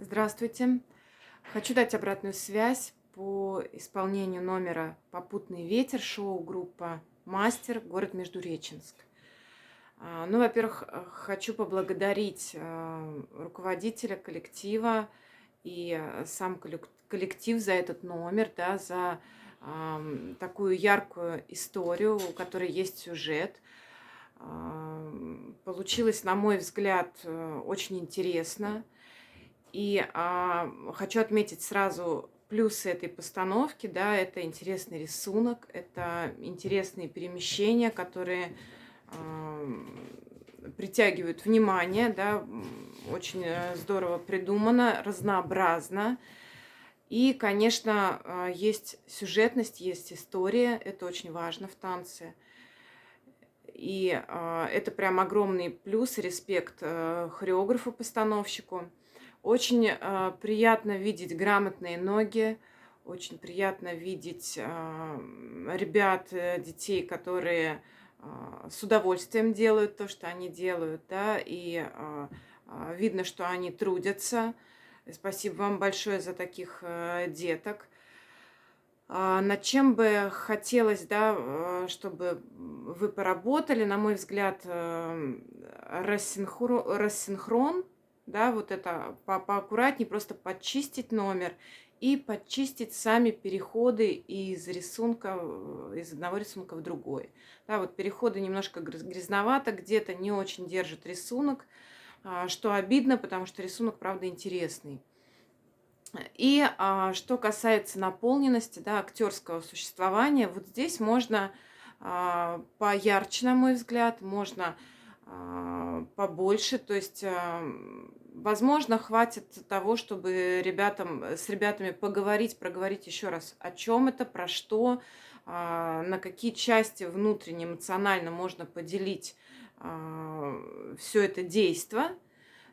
Здравствуйте. Хочу дать обратную связь по исполнению номера «Попутный ветер» шоу-группа «Мастер», город Междуреченск. Во-первых, хочу поблагодарить руководителя коллектива и сам коллектив за этот номер, да, за такую яркую историю, у которой есть сюжет. Получилось, на мой взгляд, очень интересно. Хочу отметить сразу плюсы этой постановки, да, это интересный рисунок, это интересные перемещения, которые притягивают внимание, да, очень здорово придумано, разнообразно. И, конечно, есть сюжетность, есть история, это очень важно в танце. Это прям огромный плюс, респект хореографу-постановщику. Очень приятно видеть грамотные ноги, очень приятно видеть ребят, детей, которые с удовольствием делают то, что они делают, да, видно, что они трудятся. Спасибо вам большое за таких деток. Над чем бы хотелось, да, чтобы вы поработали, на мой взгляд, рассинхрон, да, вот это поаккуратнее, просто подчистить номер и подчистить сами переходы из рисунка, из одного рисунка в другой. Да, вот переходы немножко грязновато, где-то не очень держит рисунок, что обидно, потому что рисунок, правда, интересный. Что касается наполненности, да, актерского существования, вот здесь можно поярче, на мой взгляд, можно побольше. То есть, возможно, хватит того, чтобы с ребятами поговорить, проговорить еще раз, о чем это, про что, на какие части внутренне, эмоционально можно поделить все это действо.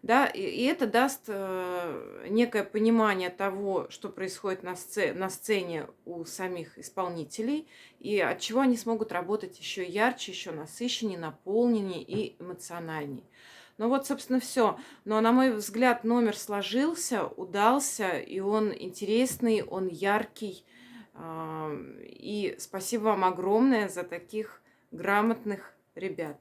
Да, и это даст некое понимание того, что происходит на сцене у самих исполнителей, и от чего они смогут работать еще ярче, еще насыщеннее, наполненнее и эмоциональнее. Ну вот, собственно, все. Но, на мой взгляд, номер сложился, удался, и он интересный, он яркий. И спасибо вам огромное за таких грамотных ребят.